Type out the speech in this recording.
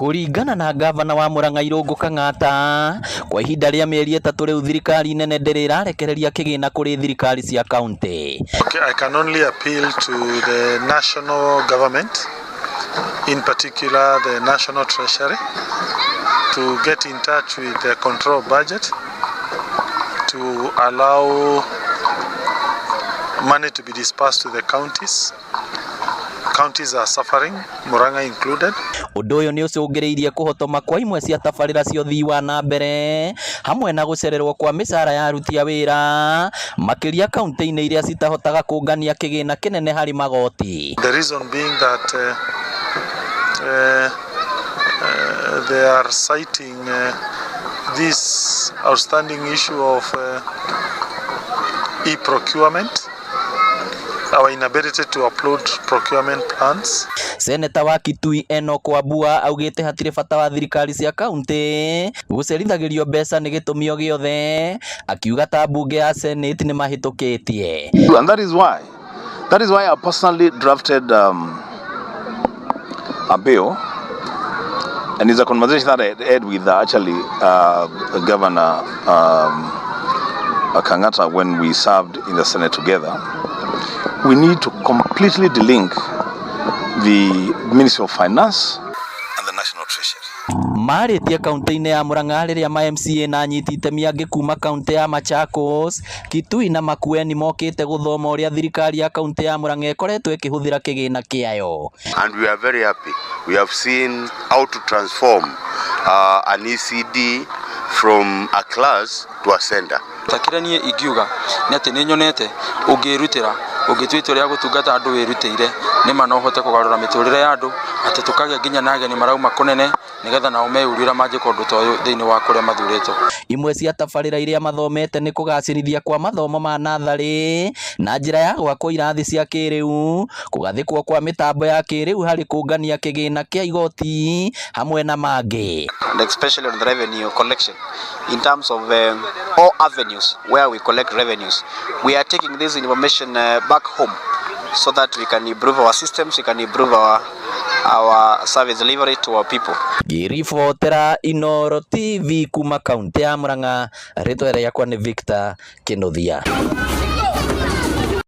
Kuringana na gavana wa Murang'a Irungu Kang'ata, kwa ihinda rĩa mĩeri 3 rĩu thirikari nene ndĩrĩrarekereria kĩgĩna kũrĩ thirikari cia kaunti. I can only appeal to the national government, in particular the National Treasury, to get in touch with the control budget to allow money to be dispersed to the counties. Counties are suffering, Murang'a included. Ũndũ ũyũ nĩ ũcũngĩrĩirie kũhotoma kwa imwe cia tabarĩra cia ũthii wa na mbere hamwe na gũcererwo kwa mĩcara ya aruti a wĩra makĩria kaunti-inĩ iria citahotaga kũngania kĩgĩna kĩnene harĩ magoti. The reason being that they are citing this outstanding issue of e-procurement, our inability to upload procurement plans. Seneta wa Kitui Enoch Wambua augĩte hatirĩ bata wa thirikari cia kaunti gũcerithagĩrio mbeca nĩ gĩtũmio gĩothe, akiuga ta bunge ya Senate nĩ mahĩtũkĩtie. And that is why I personally drafted a bill, and it's a conversation that I had with Governor Kang'ata when we served in the Senate together. We need to completely delink the Ministry of Finance and the National Treasury. Marĩtie kaunti-inĩ ya Murang'a rĩrĩa ma MCA na anyiti itemi angĩ kuma kaunti ya Machakos, Kitui na Makueni mokĩte gũthoma ũrĩa thirikari ya kaunti ya Murang'a ĩkoretwo ĩkĩhũthĩra kĩgĩna kĩayo. And we are very happy. We have seen how to transform an ECD from a class to a center. Takira niĩ ingiuga nĩ atĩ nĩ nyonete ũngĩrutĩra ũngĩtuĩte ũrĩa gũtungata andũ wĩrutĩire nĩma no ũhote kũgarũra mĩtũrĩre ya andũ atĩ tũkagĩa nginya na ageni marauma kũnene nĩgetha nao meyurĩra manjĩka ũndũ ta ũyũ thĩinĩ wa kũrĩa mathurĩtwo. Imwe cia tabarĩra iria mathomete nĩ kũgacĩrithia kwa mathomo ma natharĩ na njĩra ya gwakwo irathi cia kĩrĩu, kũgathĩkwo kwa mĩtambo ya kĩrĩu harĩ kũngania kĩgĩna kĩa igoti hamwe na mangĩ. And especially on the revenue collection, in terms of all avenues where we collect revenues, we are taking this information back home so that we can improve our systems, we can improve our service delivery to our people. Ngĩribotera Inooro TV kuma kaunti ya Murang'a, rĩtwa rĩakwa nĩ Victor Kĩnuthia.